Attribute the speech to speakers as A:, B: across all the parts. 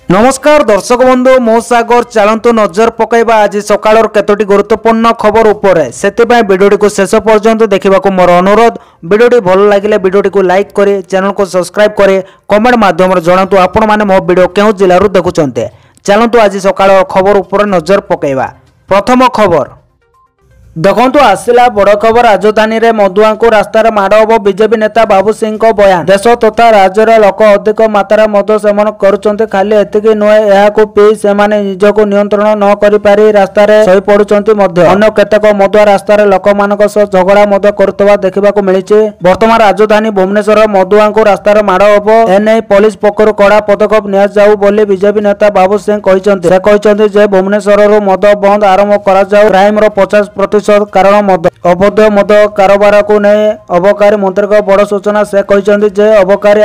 A: नमस्कार दर्शक बंधु मो सागर चलतु नजर पकईबा आज सकाळ केतोटी गुरुत्वपूर्ण खबर उपरे सेतिबाई वीडियोटी को शेष पर्यंत देखा मोर अनुरोध। वीडियोटी भल लगे वीडियोटी को लाइक करे, चैनल को सब्सक्राइब करे, कमेंट माध्यम जनातु आपण माने मो वीडियो केउ जिल्लारू देखुचंते। चलतु आज सकाळ खबर उपरे नजर पकईबा। प्रथम खबर देखंतु आसिला बड़ खबर। राजधानी रे मधुआ को रास्तार माड़ हम बीजेपी नेता बाबू सिंह को बयान। देश तथा राज्य रे लोक अधिक मात्रा मद सेवन करुचंते, खाली एतिकी नुहे एहाकु पी सेमाने निजको नियंत्रण न करि पारि रास्तार सही पडुचंती मध्य। अन्य केतेक मदुआ रास्तार लोक मानक सह झगड़ा मद करतबा देखिबाकू मिलिछि। वर्तमान राजधानी भुवनेश्वर मधुआ को रास्तार माड़ हम एने पुलिस पक्षरु कड़ा पदक्षेप निया जाऊ बोली बीजेपी नेता बाबू सिंह कहिसंती। से कहिसंती जे भुवनेश्वर मद बंद आरंभ करा जाऊ। क्राइम रो 50% कारण मद अवैध मद कारोबार को नहीं अबकारी मंत्री को बड़ सूचना। से कहते जे अबकारी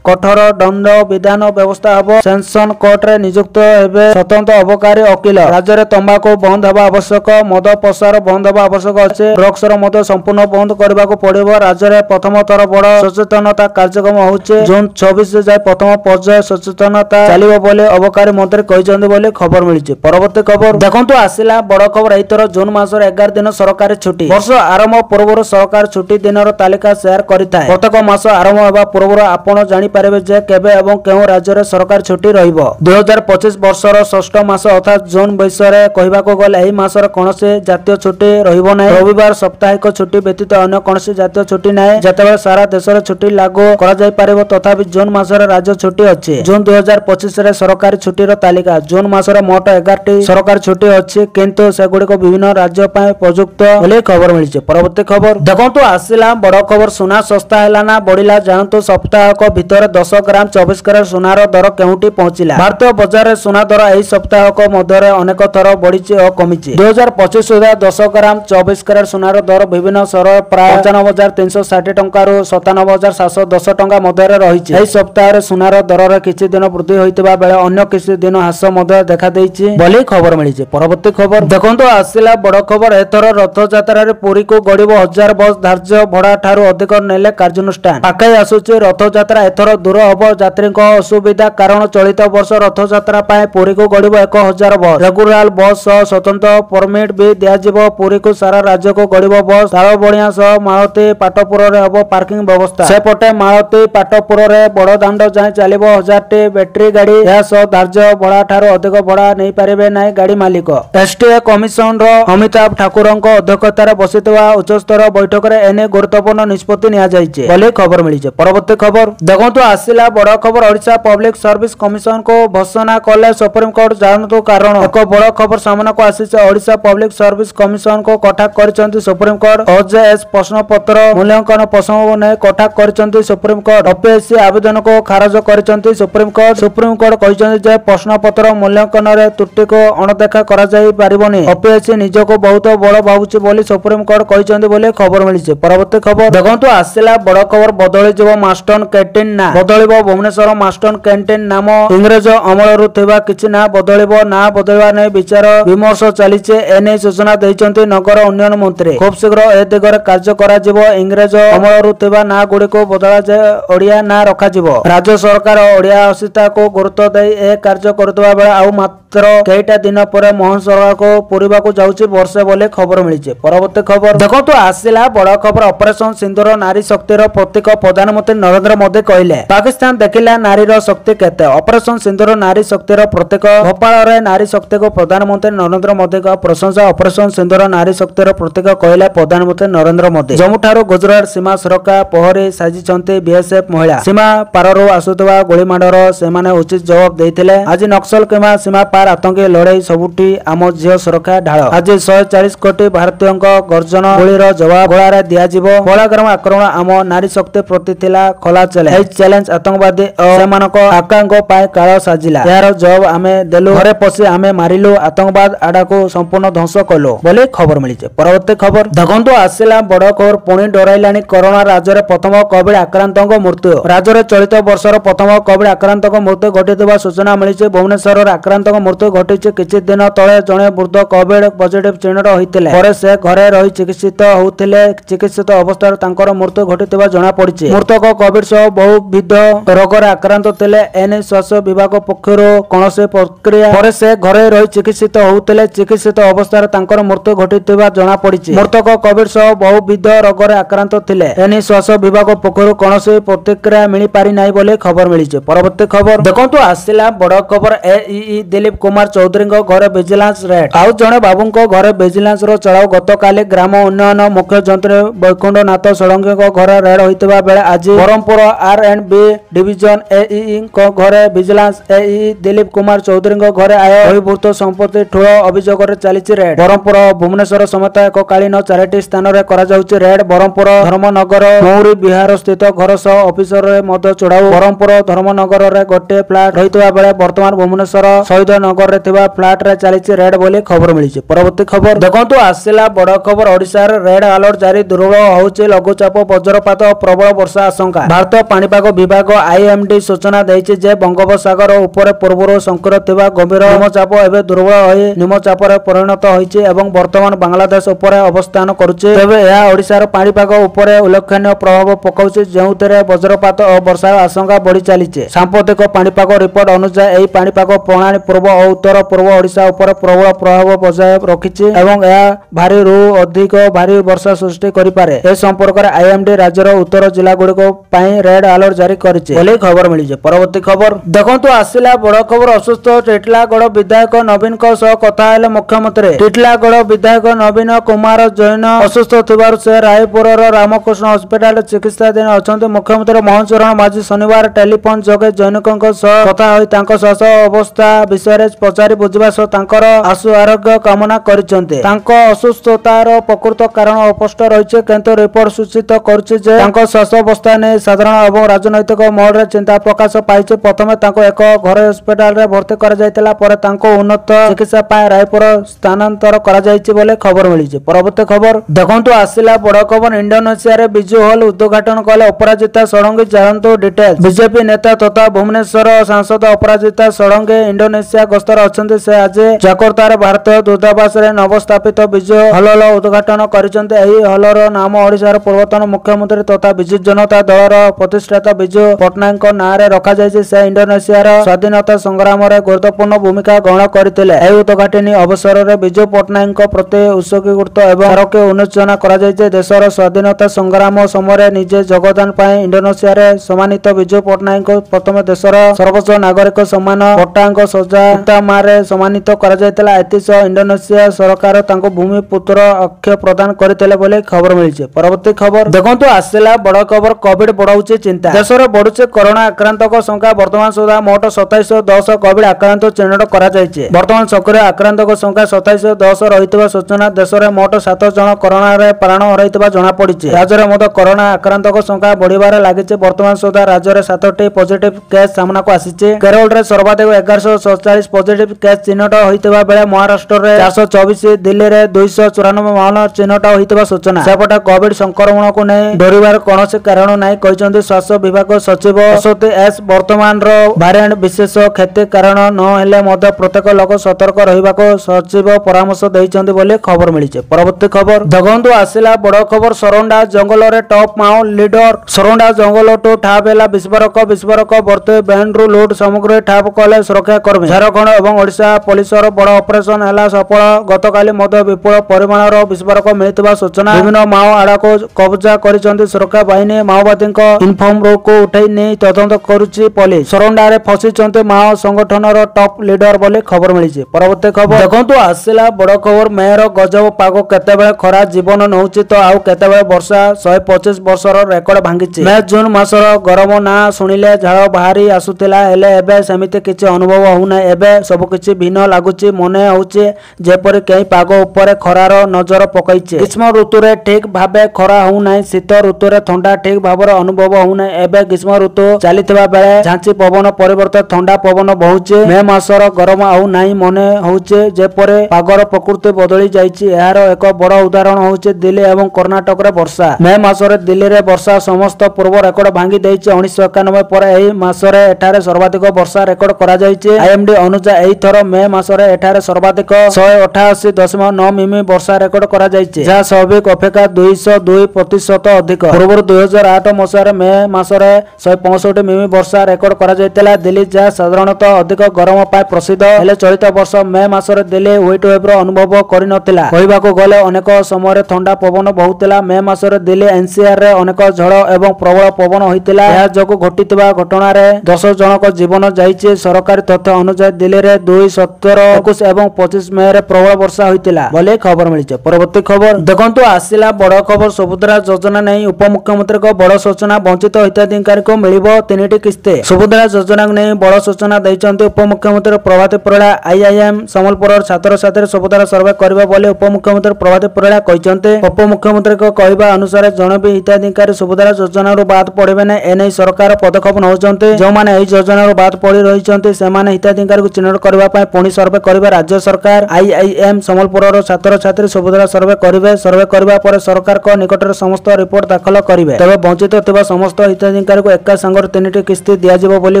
A: कठोर दंड विधान व्यवस्था हम। सेंसन कोर्ट रे नियुक्त हेबे स्वतंत्र अबकारी वकील। राज्य में तंबाकू बंद होगा आवश्यक, मद प्रसार बंद होगा आवश्यक अच्छे। ड्रग्स मद संपूर्ण बंद करने को पड़ो। राज्य में प्रथम थर बड़ सचेतनता कार्यक्रम होचे। जून 26 जाए प्रथम पर्याय सचेतनता चलिबो बोले अबकारी मंत्री कहते बोले खबर मिली। परवर्ती खबर देखंतु आसिला बड़ खबर। एथर जून मासर 11 दिन सरकारी छुट्टी। वर्ष आरंभ पूर्व सरकार छुट्टी दिन तालिका शेयर करिथाय। प्रत्येक मास आरंभ होगा पूर्व आपण जानि पारेबे जे केबे एवं केउ राज्य रे सरकारी छुट्टी रहिबो। 2025 वर्षर षष्ठ मास अर्थात जून बैसरे कहबाको गले एही मासर कोनसे जातीय छुट्टी रहिबो नै। रविवार साप्ताहिक छुट्टी व्यतीत अन्य कोनसे जातीय छुट्टी नै। जेतेबे सारा देश रे छुट्टी लागू करा जाय पारिबो, तथापि जून मासर राज्य छुट्टी अछि। जून 2025 रे सरकारी छुट्टी रो तालिका। जून मासर मोट 11टी सरकारी छुट्टी अछि, किंतु सेगुडी को विभिन्न राज्य पय प्रयुक्त बोले खबर मिली। परवर्ती खबर देखंतु आसिला बड़ खबर। सुना सस्ता हैला ना बढ़िला जानतु। सप्ताहक भितर 10 ग्राम 24 कैरेट सुनार दर केउटी पहुंचिला। भारतीय बाजार रे सुना दर एही सप्ताहक मध्यरे अनेक थर बढ़िछि और कमिछि। 2025 सुधा 10 ग्राम 24 कैरेट सुनार दर विभिन्न शहर प्राय 95,360 टंका रु 97,710 टंका मध्यरे रहिछि। एही सप्ताह रे सुनार दर रे किछि दिन वृद्धि होइतिबा बेले अन्य किछि दिन ह्रास मध्य देखा देइछि बोली खबर मिलिछि। परवर्ती खबर देखंतु आसिला बड़ खबर। एथर रथ यात्रा रे पुरी को गड़िबो 1000 बस। धार्य भड़ा ठारू अधिक नेले कार्यानुष्ठान। पाकई आसुछि रथ यात्रा। एथर दूर हबो यात्री असुविधा कारण चलित वर्ष रथ यात्रा पाए पुरी को गड़िबो 1000 बस। रेगुलर बस सह स्वतंत्र परमिट भी दियाजिबो। पुरी को सारा राज्य को गड़िबो बस। ताल बणिया सह मालती पाटपुर रे हबो पार्किंग व्यवस्था। सेपटे मालती पाटपुर रे बड़ दांड जाय चलिबो 1000 टी बैटरी गाड़ी। या सह धार्य भड़ा ठारू अधिक भड़ा नै पारिबे नै गाड़ी मालिक। एसटीए कमिशन रो अमिताभ ठाकुरଙ୍କ अध्यक्षतार बसितवा उच्चस्तर बैठक रे एने गुरुत्वपूर्ण निष्पत्ति निया जाइछे बोले खबर मिली। परवर्ती खबर देखंतु आसिला बड़ खबर। ओडिशा पब्लिक सर्विस कमिशन को भर्त्सना कले सुप्रीम कोर्ट जानतु कारण। एक बड़ खबर सामना को आसीछे। ओडिशा पब्लिक सर्विस कमिशन को कटाक्ष करिसंती सुप्रीम कोर्ट। ओजेएस प्रश्न पत्र मूल्यांकन प्रसंग को नै कटाक्ष करिसंती सुप्रीम कोर्ट। ओपीएससी आवेदन को खारज करिसंती सुप्रीम कोर्ट। सुप्रीम कोर्ट कहिसंती जे प्रश्न पत्र मूल्यांकन रे त्रुटि को अणदेखा करा जाई पारिबोनी। ओपीएससी निजको बहुत बड़ भाबुछि बोली सुप्रीम कोर्ट कहिसंती बोले खबर मिलिছে। परवर्ती खबर देखंतु आसिला बड़ खबर। बदली जीव मास्टन कैंटीन ना बदलिबो। भुवनेश्वर मास्टन कैंटीन नाम इंग्रेज अमलरु थिबा किछि ना बदलिबो। ना बदलवा नै विचार विमर्श चलिছে। एने सूचना दैचंती नगर उन्नयन मंत्री। खूब शीघ्र ए दिगरे कार्य करा जिवो। इंग्रेज अमलरु थिबा ना गुडी को बदला जाय ओडिया ना रखा जिवो। राज्य सरकार ओडिया अस्मिता को गुरुत्व दे ए कार्य करतबा बेला आउ मात्र केइटा दिन परे मोहन सरकार को पुरीबा को जाउछि वर्षे बोले खबर मिलिছে। परवर्ती खबर देखंतु आसिला बड़ खबर। ऑपरेशन सिंधुर नारी शक्तिर प्रतीक प्रधानमंत्री नरेंद्र मोदी कहले। पाकिस्तान देखिला नारीर शक्ति केते। ऑपरेशन सिंधुर नारी शक्तिर प्रतीक। भोपाल रे नारी शक्ति को प्रधानमंत्री नरेंद्र मोदी का प्रशंसा। ऑपरेशन सिंधुर नारी शक्तिर प्रतीक कहले प्रधानमंत्री नरेंद्र मोदी। जम्मू ठारू गुजरात सीमा सुरक्षा प्रहरी साजिचंती बीएसएफ महिला। सीमा पाररु आसुतबा गोलीमाडर सेमाने उचित जवाब देइथिले। आज नक्सल किमा सीमा पार आतंकी लड़ाई सबुठी आम झियो सुरक्षा ढाल। आज 140 कोटी भारतीय गर्जन गोलीर जवाब गोलारे दियाजिबो। बलाग्राम आक्रमण आम नारी शक्ति प्रति थिला खोला चैलेंज। एही चैलेंज आतंकवादी सेमानक आकांक पाए काळ साजिला। यार जवाब आमे देलु। घरे पसी आमे मारिलु। आतंकवाद आडा को संपूर्ण ध्वंस कलो बोले खबर मिलिছে। परवर्ती खबर देखंतु आसिला बड़ खबर। पुणी डराइलानी कोरोना। राज्य रे प्रथम कोविड आक्रांतक मृत्यु। राज्य रे चलित वर्षर प्रथम कोविड आक्रांतक मृत्यु घटितबा सूचना मिलिছে। भुवनेश्वर आक्रांतक मृत्यु घटी। किछि दिन तले जणे वृद्ध कोविड पॉजिटिव चिन्हित होइतिले परे से घरे रही चिकित्सित होउतिले। चिकित्सित अवस्था तांकर मृत्यु घटिथिबा जणा पड़िछि। मृतक कोविड सह बहुविध रोगरे आक्रांत थिले। एने स्वास्थ्य विभाग पक्षरु कोनोसी प्रक्रिया परे से घरे रही चिकित्सित होउतिले। चिकित्सित अवस्था तांकर मृत्यु घटिथिबा जणा पड़िछि। मृतक कोविड सह बहुविध रोगरे आक्रांत थिले। एने स्वास्थ्य विभाग पक्षरु कोनोसी प्रतिक्रिया मिली पारि नाही बोले खबर मिलिछि। परवर्ती खबर देखंतु आसिला बड़ खबर। एई दिलीप कुमार चौधरी घरे विजिलेंस रेड। आउ जणे बाबूंको घरे विजिलेंस रो चढ़ाऊ गतकाली ग्राम उन्नयन मुख्य जंत्री वैकुंठनाथ षडंगी घरे रेड होइतिबा बेले आज ब्रह्मपुर R&B डिविजन एई घरे विजिलेंस एई दिलीप कुमार चौधरी घरे आय बहिर्भूत संपत्ति ठूल अभियोग चलीछि रेड। ब्रह्मपुर भुवनेश्वर समेत एक कालीन 4टी स्थान रे करा जाउछि रेड। ब्रह्मपुर धर्मनगर मौरी विहार स्थित घर सह ऑफिसर रे मध्य चढ़ाऊ। ब्रह्मपुर धर्मनगर रे गोटे फ्लैट रहितबा बेले वर्तमान भुवनेश्वर शहीद नगर रे थिबा फ्लैट रे चलीछि रेड बोली खबर मिलिछि। परवर्ती खबर देखंतु आसिला बड़ खबर। ओडिशा रे रेड अलर्ट जारी। दुर्बल होउछि लघुचाप वज्रपात प्रबल वर्षा आशंका। भारतीय पाणीपाग विभाग IMD सूचना दैछि जे बंगोपसागर ऊपर पूर्वरु संक्रांत थिबा गंभीर निम्नचाप एबे दुर्बल होई निम्नचाप रे परिणत होइछि एवं वर्तमान बांग्लादेश ऊपर अवस्थान करुछि। तबे एहा ओडिशा रो पाणीपाग ऊपर उल्लेखनीय प्रभाव पकाउछि जेउतरे वज्रपात और वर्षा आशंका बढ़ी चलीछि। सांप्रतिक पाणीपाग रिपोर्ट अनुसार एही पाणीपाग प्रणाली पूर्व और उत्तर पूर्व ओडिशा ऊपर प्रबल प्रभाव बजाय रखिछि एवं एहा भारी रु अधिक भारी वर्षा सृष्टि करि पारे। ए संपर्क रे IMD राज्यर उत्तर जिला गुड़िको पई रेड अलर्ट जारी करिछि बोली खबर मिलिछि। परवर्ती खबर देखंतु आसिला बड़ खबर। असुस्थ टिटलागढ़ विधायक नवीन को सह कथा हेले मुख्यमंत्री। टिटलागढ़ विधायक नवीन कुमार जैन असुस्थ थिबार से रायपुर रामकृष्ण हॉस्पिटल चिकित्साधीन अछंती। मुख्यमंत्री मोहन चरण माझी शनिवार टेलीफोन जोगे जैनिकଙ୍କ सह कथा होई तांको स्वास्थ्य अवस्था विषय पचारि बुझिबा सह तांकर आशु आरोग्य कामना करिसंती। तांको असुस्थतार प्रकृत कारण अस्पष्ट रहिছে किंतु रिपोर्ट सूचित करछि जे तांको स्वास्थ्य अवस्था ने साधारण एवं राजनैतिक महल रे चिंता प्रकाश पाइছে। प्रथमे तांको एक घर हॉस्पिटल रे भर्ती करा जायतिला परे तांको उन्नत चिकित्सा पाए रायपुर स्थानांतर करा जायछि बोले खबर मिलिছে। परवर्ती खबर देखंतु आसिला बड़ खबर। इंडोनेशिया रे बिजू हॉल उद्घाटन कले अपराजिता षडंगी। जानंतु डिटेल्स। बीजेपी नेता तथा भुवनेश्वर सांसद अपराजिता षडंगी इंडोनेशिया गस्तर अछंती। से आज जाकार्ता रे भारतीय दूतावास रे नवस्थापित बिजू हॉल उद्घाटन करिसंती। एही हॉल रो नाम ओडिशा रो पूर्वतन मुख्यमंत्री तथा बिजू जनता दल रो प्रतिष्ठाता बिजू पटनायक नाम रे रखा जायछि। से इंडोनेशिया रो स्वाधीनता संग्राम रे गुरुत्वपूर्ण भूमिका ग्रहण करथिले। एही उद्घाटनी अवसर रे बिजू पटनायक प्रति उत्सर्गीकृत एवं आरोग्य उन्नयन करा जायछि। देशर स्वाधीनता संग्राम समय निजे योगदान पाए इंडोनेशिया रे सम्मानित बिजू पटनायक प्रथम देशर सर्वोच्च नागरिक सम्मान पट्टांक सजा मारे सम्मानित करा जायतिला। एतिसह इंडोनेशिया सरकार तांको भूमि पुत्र अक्ष प्रदान करथिले बोले खबर मिलिছে। परवर्ती खबर देखंतु आसिला बड़ खबर। कोविड बढ़ाउछि चिंता। देशर बढ़ुछि कोरोना आक्रांतक संख्या। वर्तमान सुधा मोट 2710 कोविड आक्रांत चिन्हित करा जायछि। वर्तमान सक्रिय आक्रांतक संख्या 2710 रहितबा सूचना। देशर मोट 7 जन कोरोना रे प्राण हराइतबा जणा पड़िछि। राज्य रे मोट कोरोना आक्रांतक संख्या बढ़िबार लागिछि। वर्तमान सुधा राज्य रे 7टी पॉजिटिव केस सामना को आसीछि। केरल रे सर्वाधिक 1147 पॉजिटिव केस चिन्हित होइतबा बेले महाराष्ट्र रे 424, दिल्ली रे 294 मामला चिन्हित होइतबा सूचना। सेपटे कोविड संक्रमण को नै डरिबार कोनोसी कारण नै कहिसंती स्वास्थ्य विभाग सचिव अश्वती एस। वर्तमान रो वेरिएंट विशेष क्षति कारण न हेले मध्य प्रत्येक लोक सतर्क रहिबाको सचिव परामर्श दैछंती बोले खबर मिलिছে। परवर्ती खबर देखंतु आसिला बड़ खबर। सरोंडा जंगल रे टॉप माओ लीडर। सरोंडा जंगल टू ठाब हेला विस्फोरक बर्ते बैंड रु लूट सामग्री ठाब कले सुरक्षा कर्मी। झारखंड एवं ओडिशा पुलिस रो बड़ ऑपरेशन हेला सफल। गतकाली मध्य विपुल परिमाण रो विस्फोरक मिलितबा सूचना। विभिन्न माओ आड़ा को कब्जा करिसंती सुरक्षा बाहिनी। माओवादी इनफॉर्म रो को उठाई नै तदंत करूची पुलिस। सरोंडा रे फसिचंती माओ संगठन रो टॉप लीडर बोले खबर मिलिছে। परवर्ती खबर देखंतु आसिला बड़ खबर। मेयर गजब पाग केतेबेले खरा जीवन नउची तो आउ केतेबेले वर्षा 125 वर्षर रेकर्ड भांगिछि। मे जून मासर गरम ना सुनिले झाळ बाहरी आसुतिला हेले एबे समिति किछि अनुभव होउना। एबे सब किछि भिन्न लागुछि। मने होउछि जेपरि केई पाग ऊपर खरार नजर पकाइछि। ग्रीष्म ऋतु रे ठीक भाबे खरा होउना। शीत ऋतु रे ठंडा ठीक भाबर अनुभव होउना। एबे ग्रीष्म ऋतु चलितबा बेले झांची पवन परिवर्तन ठंडा पवन बहुछि। मे मासर गरम आउ नाही मने होउछि जेपरि पागर प्रकृति बदली जाइछि। एहार एक बड़ उदाहरण होउछि दिल्ली एवं कर्नाटक रे वर्षा। मे मासरे दिल्ली रे वर्षा समस्त पूर्व रेकर्ड भांगी दैछि। 1991 पर एही मासरे एठारे सर्वाधिक वर्षा रेकर्ड करा जाइछि। IMD अनुसार अनुसार एही थर मे मासरे एठारे सर्वाधिक 188.9 मिमी वर्षा रेकर्ड करा जायछि, जहा स्वाभाविक अपेक्षा 202% अधिक। पूर्व 2008 मसीहार मे मासरे 165 मिमी वर्षा रेकर्ड करा जायतिला। दिल्ली जहा साधारणतः अधिक गरम पाए प्रसिद्ध हेले चलित वर्ष मे मासरे दिल्ली हीट वेव रो अनुभव करि नथिला। कहिबाको गले अनेक समय ठंडा पवन बहुतिला। मे मासरे दिल्ली एनसीआर रे अनेक झड़ एवं प्रबल पवन होइतिला। यह जोगु घटितबा घटना रे 10 जनक जीवन जाइछि। सरकारी तथ्य अनुसार दिल्ली रे 2, 17, 21 एवं 25 मे रे प्रबल वर्षा होइतिला बोले खबर मिलिছে। परवर्ती खबर देखंतु आसिला बड़ खबर। सुभद्रा योजना नै उपमुख्यमंत्री को बड़ सूचना। वंचित हिताधिकारी को मिलिबो 3टी किस्ती। सुभद्रा योजना नै बड़ सूचना दैचंती उपमुख्यमंत्री प्रभाती परिड़ा। आईआईएम संबलपुर छात्र छात्री सुभद्रा सर्वे करबे बोले उपमुख्यमंत्री प्रभाती परिड़ा कहिसंते। उपमुख्यमंत्री को कहबा अनुसार जणे भी हिताधिकारी सुभद्रा योजना रो बात पड़िबे नै एनै सरकार पदक्षेप नउचंते। जो माने एही योजना रो बात पड़ी रहिसंते सेमाने हिताधिकारी को चिन्हट करबा पय पुणी सर्वे करबे राज्य सरकार। आईआईएम संबलपुर रो छात्र छात्री सुभद्रा सर्वे करिवे। सर्वे करबा पर सरकार को निकट रे समस्त रिपोर्ट दाखल करिवे। तबे वंचित थिबा समस्त हिताधिकारी को एका संगर 3टी किस्ती दिया जिवो बोली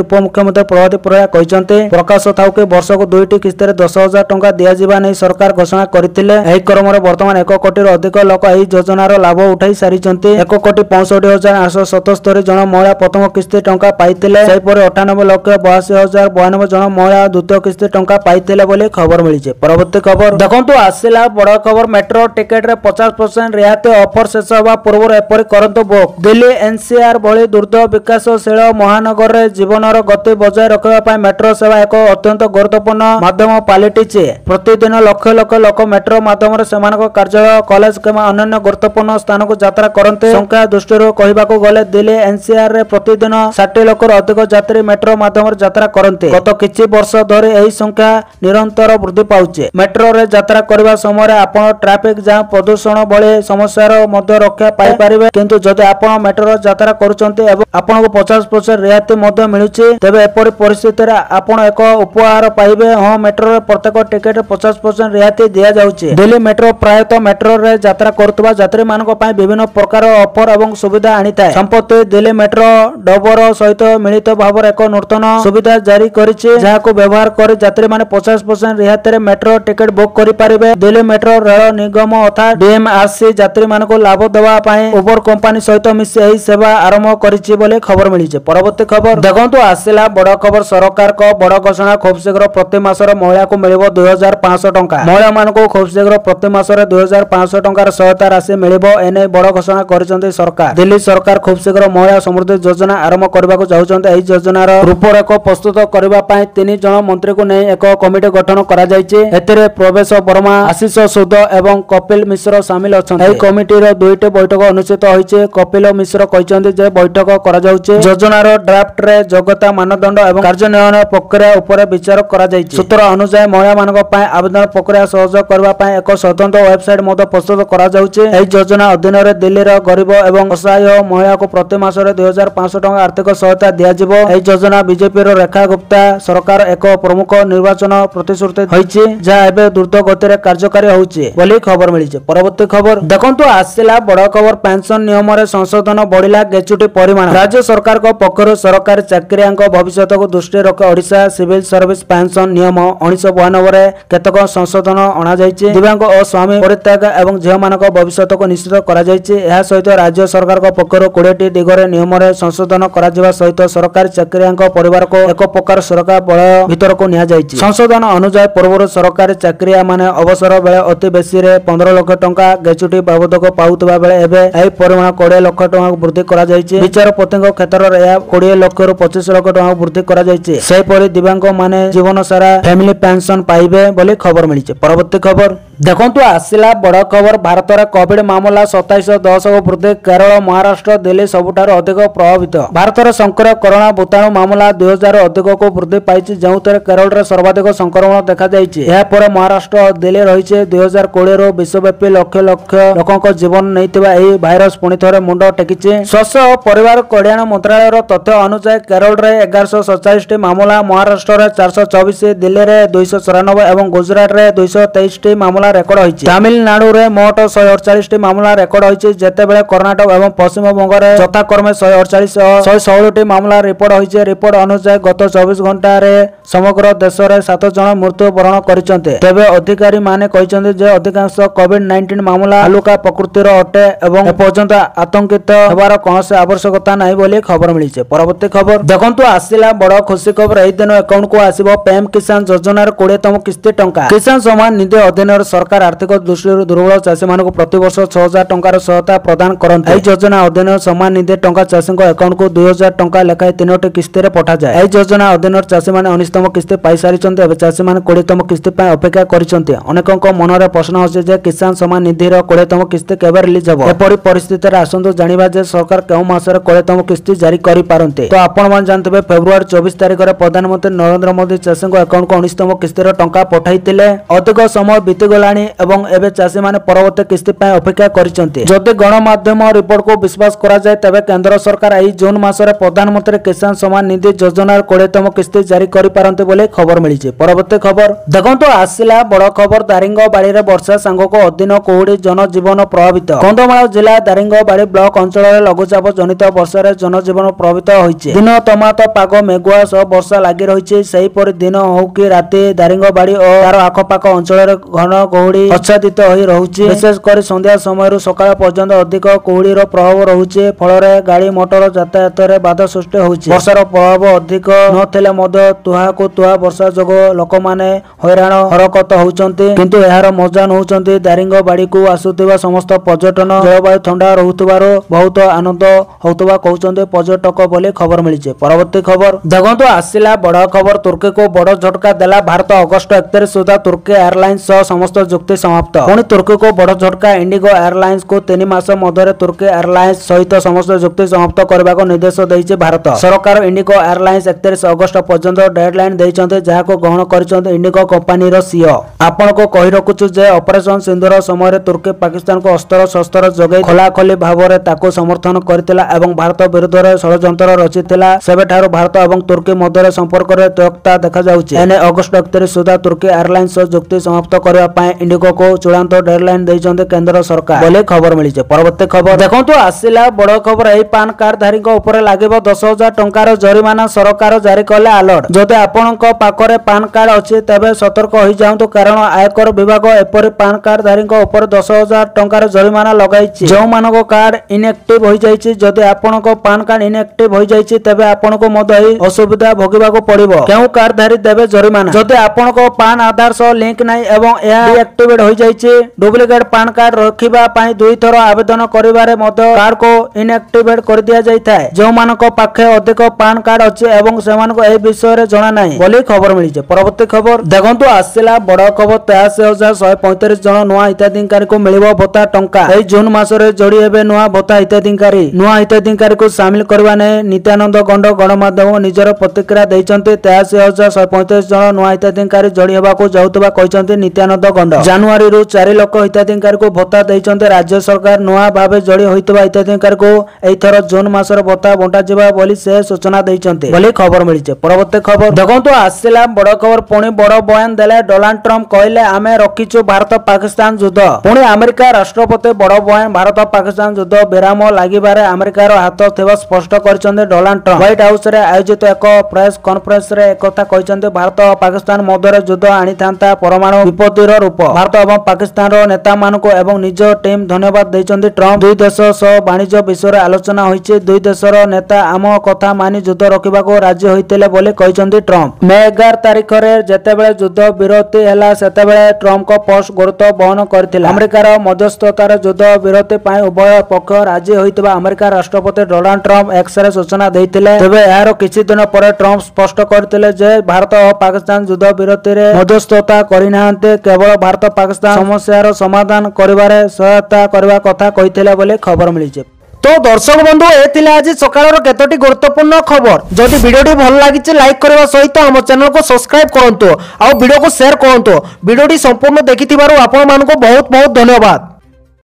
A: उपमुख्यमंत्री प्रभाती परिड़ा कहिसंते। प्रकाश थाउ के वर्ष को 2टी किस्ती रे 10,000 टंका दिया जिबा नै सरकार घोषणा करथिले। एही क्रम रे वर्तमान 1 कोटी रो अधिक लोक एही योजना रो लाभ उठाई सारिचंती। 1,65,877 जन महिला प्रथम किस्ती टंका पाइथिले। सेहि पर 98,82,092 जन महिला द्वितीय किस्ती टंका पाइथिले बोली खबर मिलिছে। परवर्ती खबर देखंतु आसिला बड़ खबर। मेट्रो टिकेट रे 50% रियायत ऑफर शेष होबा पूर्व एपरि करंतु बुक। दिल्ली एनसीआर भली द्रुत विकासशील महानगर रे जीवनर गति बजाय रखिबा पय मेट्रो सेवा एक अत्यंत गुरुत्वपूर्ण माध्यम पालिटिছে। प्रतिदिन लक्ष लक्ष लोक मेट्रो माध्यम रे सेमानक कार्यालय कॉलेज किंवा अन्य गुरुत्वपूर्ण स्थान को यात्रा करते। संख्या दृष्टि कहबाकू गले दिल्ली एनसीआर रे प्रतिदिन 60 लाख अधिक यात्री मेट्रो माध्यम रे यात्रा करते। गत किछि वर्ष धरि एही संख्या निरंतर वृद्धि पाउचे। मेट्रो रे यात्रा करबा समय रे आपण ट्रैफिक जाम प्रदूषण भले समस्यार मध्य रक्षा पाई परिबे। किंतु जदि आपण मेट्रो रे यात्रा करूचंते एवं आपण को 50% रियायत मध्य मिलुचे तेबे एपरि परिस्थिति रे आपण एक उपहार पाइबे। हां मेट्रो रे प्रत्येक टिकेट 50% रियायत दिया जाउचे। दिल्ली मेट्रो प्रायतः मेट्रो रे यात्रा करतबा यात्री मानक पय विभिन्न प्रकार ऑफर एवं सुविधा आनिताय। संप्रति दिल्ली मेट्रो डबर सहित मिलित भावर एक नूतन सुविधा जारी करिছে, जाहाको व्यवहार कर यात्री माने 50% रियायत रे मेट्रो टिकेट बुक करि पारिबे। दिल्ली मेट्रो रेल निगम अर्थात डीएमआरसी यात्री मानको लाभ देवा पय उबर कंपनी सहित मिसि एही सेवा आरंभ करिছে बोले खबर मिलिছে। परवर्ती खबर देखंतु आसिला बड़ खबर। सरकार को बड़ घोषणा। खूब शीघ्र प्रति मासर महिला को मिलिबो 2500 टंका। महिला मानको खूब शीघ्र प्रति मासर 2500 टंकार सहायता राशि मिलिबो एने बड़ घोषणा करिसंते सरकार। दिल्ली सरकार खूब शीघ्र महिला समृद्धि योजना आरंभ करबाको चाहुचंते। एही योजनार रूपरेख प्रस्तुत करबा पय 3 जन मंत्री को नै एक कमिटी गठन करा जायछि। एथिरे प्रवेश वर्मा, आशीष सूद एवं कपिल मिश्र शामिल अछंते। एही कमिटी रो 2टी बैठक अनुष्ठित होइছে। कपिल मिश्र कहिसंते जे बैठक करा जाउছে योजनार ड्राफ्ट रे योग्यता मानदंड एवं कार्यान्वयन प्रक्रिया ऊपर विचार करा जायछि। सूत्र अनुसार महिला मानक पय आवेदन प्रक्रिया सहज करबा पय एक स्वतंत्र वेबसाइट मध्य प्रस्तुत करा जाउছে। एही योजना अधीन रे दिल्ली रो गरीब एवं असहाय महिला को प्रति मास रे 2500 टंका आर्थिक सहायता दिया जिवो। एही योजना बीजेपी रो रेखा गुप्ता सरकार एक प्रमुख निर्वाचन प्रतिश्रुति होइছে, जहा एबे द्रुत गति रे कार्यकारी होउছে बोली खबर मिलिছে। परवर्ती खबर देखंतु आसिला बड़ खबर। पेंशन नियम रे संशोधन बढ़िला गेचुटी परिमाण। राज्य सरकार को पक्षरु सरकारी चाकरियांक भविष्यत को दृष्टि रखि ओडिशा सिविल सर्विस पेंशन नियम 1992 रे केतक संशोधन अणा जायछि। दिव्यांग और स्वामी परित्याग एवं झियो मानक भविष्यत को निश्चित करा जायछि। एहा सहित राज्य सरकार को पक्षरु 20टी दिगरे नियम रे संशोधन करा जिबा सहित सरकारी चाकरियांक परिवार को एक प्रकार सरकार बळ भीतर को निया जायछि। संशोधन अनुसार पूर्व सरकारी चाकरिया माने अवसर बेले अति बेसी रे 15 लाख टंका गेचुटी बाबद को पाउतबा बेले एबे एही परिमाण 20 लाख टंका वृद्धि करा जायछि। विचारपतिक क्षेत्र रे 20 लाख रु 25 लाख टंका वृद्धि करा जायछि। सेहि परि दिव्यांग माने जीवन सारा फैमिली पेंशन पाइबे बोली खबर मिलिছে। परवर्ती खबर देखंतु आसिला बड़ खबर। भारत रे कोविड मामला 2710 को वृद्धि। केरल, महाराष्ट्र, दिल्ली सबुठार अधिक प्रभावित। भारत रे संक्रामक कोरोना भूताणु मामला 2000 अधिक को वृद्धि पाइछि, जेउतरे केरल रे सर्वाधिक संक्रमण देखा जायछि। एहा पर महाराष्ट्र और दिल्ली रहिছে। 2020 रो विश्वव्यापी लक्ष लक्ष लोकक जीवन नैतिबा एही भाइरस पुणी थरे मुंड टेकिছে। स्वास्थ्य और परिवार कल्याण मंत्रालय रो तथ्य अनुसार केरल रे 1147 टी मामला, महाराष्ट्र रे 424, दिल्ली रे 294 एवं गुजरात रे 223 टी मामला रेकर्ड होइछि। तमिलनाडु रे मोट 148 टी मामला रेकर्ड होइछि, जेतेबेले कर्नाटक एवं पश्चिम बंग रे यथाक्रमे 148 और 116 टी मामला रिपोर्ट होइछि। रिपोर्ट अनुसार गत 24 घंटा रे समग्र देश में 7 जन मृत्युवरण करछन्ते। तेबे अधिकारी माने कहिसन्ते जे अधिकांश कोविड-19 मामला हलुका प्रकृतिर अटे एवं एपर्यंत आतंकित हेबार कौनसी आवश्यकता नहीं बोली खबर मिली। परवर्ती खबर देखंतु आसिला बड़ खुशी खबर। एही दिन अकाउंट को आसीबो पीएम किसान योजनार 20तम किस्ती टंका। किसान सम्मान निधि अधीन सरकार आर्थिक दृष्टि दुर्बल चाषी मानक प्रति वर्ष 6000 टंकार सहायता प्रदान करते। एही योजना अधीन सम्मान निधि टंका चाषी अकाउंट को 2000 टंका लेखाएं 3टी किस्ती रे पठा जाए। एही योजना अधीन चाषी माने 19तम किस्ती पाई सारिचन्ते। एबे चाषी माने 20तम किस्ती पय अपेक्षा करिसन्ते। अनेकक मनरे प्रश्न अछि जे किसान सम्मान निधि रो 20तम किस्ती केबे रिलीज हबो। एपरि परिस्थिति रे आसंतु जानिबा जे सरकार केउ मासरे 20तम किस्ती जारी करि पारन्ते। तो आपण मान जानतबे फेब्रुआरी 24 तारिख रे प्रधानमंत्री नरेंद्र मोदी चाषी अकाउंट को 19तम किस्ती रो टंका पठाइतिले। अधिक समय बीती गलानी एवं एबे चाषी माने परवर्ती किस्ती पय अपेक्षा करिसन्ते। जदि गणमाध्यम रिपोर्ट को विश्वास करा जाय तबे केंद्र सरकार एही जून मासरे प्रधानमंत्री किसान सम्मान निधि योजनार 20तम किस्ती जारी करि पारन्ते बोले खबर मिली। परवर्ती खबर देखंतु आसिला बड़ खबर। दारिंगबाड़ी रे वर्षा सांगको अधीन कोहुडी जनजीवन प्रभावित। कंधमाल जिला दारिंगबाड़ी ब्लॉक अंचल रे लघुचाप जनित वर्षा रे जनजीवन प्रभावित होइছে। दिन तमात पाग मेघुआ सह वर्षा लागि रहिছে। सेही परि दिन हो कि राति दारिंगबाड़ी और तार आखपाख अंचल रे घन कोहुडी आच्छादित होई रहुଛି। विशेष करी संध्या समय सकाळ पर्यंत अधिक कोहुडी रो प्रभाव रहुଛି। फल रे गाड़ी मोटर यातायात रे बाधा सृष्टि होइছে। वर्षार प्रभाव अधिक नथिले मध्य तुहा को तुहा वर्षा जोगो लोक माने हैरान हरकत होउचंती। किंतु एहार मजा नउचंती दारिंगबाड़ी को आसुथिबा समस्त पर्यटन। जलवायु ठंडा रहुथिबारो बहुत आनंद होउतबा कहउचंती पर्यटक बोले खबर मिली। परवर्ती खबर देखंतु आसिला बड़ खबर। तुर्की को बड़ झटका देला भारत। अगस्त 31 सुधा तुर्की एयरलाइंस सह समस्त चुक्ति समाप्त। पुणी तुर्की को बड़ झटका। इंडिगो एयरलाइंस को 3 मास मध्य तुर्की एयरलाइंस सहित समस्त चुक्ति समाप्त करने को निर्देश देइছে भारत सरकार। इंडिगो एयरलाइंस 31 अगस्त पर्यंत डेडलाइन देइछन्ते जाहाको ग्रहण करिछन्ते इंडिगो कंपनी रो सीईओ। आपण को कहि रखुछु जे ऑपरेशन सिंधुर समय तुर्की पाकिस्तान को अस्त्र शस्त्र जोगै खोलाखोली भावरे ताको समर्थन करथिला एवं भारत विरुद्ध रे षडयंत्र रचिथिला। सेबेठारो भारत एवं तुर्की मध्य संपर्क रे त्यक्ता देखा जाउछि। एने अगस्त 31 सुधा तुर्की एयरलाइंस चुक्ति समाप्त करबा पय इंडिगो को चूड़ांत डेडलाइन देइछन्ते केंद्र सरकार बोले खबर मिली। परवर्ती खबर देखंतु आसिला बड़ खबर। एही पान कार्ड धारी ऊपर लागिबो 10,000 टंकार जरिमाना सरकार जारी कले अलर्ट। जदि आपनक पाखरे पान कार्ड अछि तबे सतर्क होई जाउतो कारण आयकर विभाग एपरि पान कार्ड धारी ऊपर 10,000 टंकार जरिमाना लगाइछि। जो मानक कार्ड इनएक्टिव होई जाइछि। जदि आपनक पान कार्ड इनएक्टिव होई जाइछि तबे आपनको मधे असुविधा भोगिबाको पड़िबो। केउ कार्ड धारी देबे जरिमाना। जदि आपनक पान आधार सह लिंक नै एवं एहा डीएक्टिवेट होई जाइछि डुप्लिकेट पान कार्ड रखिबा पई 2 थर आवेदन करिबारे मधे कार्ड को इनएक्टिवेट कर दिया जाइथाय। जो मानक पाखे अधिक पान कार्ड अछि एवं सेमानको एही विषय रे जणा नै बोली खबर मिली। परवर्ती खबर देखंतु आसिला बड़ खबर। 83,135 जन नुआ हिताधिकारी को मिलिबो भत्ता टंका। एही जून मासरे जोड़ी हेबे नुआ भत्ता हिताधिकारी। नुआ हिताधिकारी को शामिल करबा नै नित्यानंद गंड गणमाध्यम निजर प्रतिक्रिया दैछन्ते। 83,135 जन नुआ हिताधिकारी जोड़ी हेबा को जाउतबा कहिसन्ते नित्यानंद गंड। जनवरी रु 4 लाख हिताधिकारी को भत्ता दैछन्ते राज्य सरकार। नुआ भाबे जोड़ी होइतबा हिताधिकारी को एही थर जून मासर भत्ता बंटा जिबा बोली से सूचना दैछन्ते बोली खबर मिली। परवर्ती खबर देखंतु आसिला बड़ खबर। पुणी बड़ बयान देले डोनाल्ड ट्रम्प कहले आमे रखिछु भारत पाकिस्तान युद्ध। पुणी अमेरिका राष्ट्रपति बड़ बयान। भारत पाकिस्तान युद्ध विराम लागिबारे अमेरिकार हाथ थिबा स्पष्ट करिसन्ते डोनाल्ड ट्रम्प। व्हाइट हाउस रे आयोजित एक प्रेस कॉन्फ्रेंस रे एकथा कहिसन्ते भारत और पाकिस्तान मध्य युद्ध आनिथांता परमाणु विपत्तिर रूप। भारत एवं पाकिस्तान रो नेता मानको एवं निज टीम धन्यवाद दैछन्ते ट्रम्प। दुई देश सह वाणिज्य विषय रे आलोचना होइছে। दुई देशर नेता आम कथा मानि युद्ध रखिबाको राजी होइतिले बोले कहिसन्ते ट्रम्प। मे 11 तारिख रे जेतेबेले युद्ध विरति हैला सेतेबेले ट्रम्प को पोस्ट गुरुत्व बहन करथिला। अमेरिकार मध्यस्थतार युद्ध विरति पय उभय पक्ष राजी होइतबा अमेरिका राष्ट्रपति डोनाल्ड ट्रम्प एक्स रे सूचना दैथिले। तबे यार किछि दिन पर ट्रम्प स्पष्ट करथिले जे भारत और पाकिस्तान युद्ध विरति रे मध्यस्थता करिनांते केवल भारत पाकिस्तान समस्यार समाधान करिबारे सहायता करबा कथा कहिथिले बोले खबर मिलिছে। तो दर्शक बंधु ए आज सकाळ केतोटी गुरुत्वपूर्ण खबर। जदि वीडियोटी भल लागिছে लाइक करबा सहित हम चैनल को सब्सक्राइब करंतु आ वीडियो को शेयर करंतु। वीडियोटी संपूर्ण देखिथिबारु आपण मानको बहुत बहुत धन्यवाद।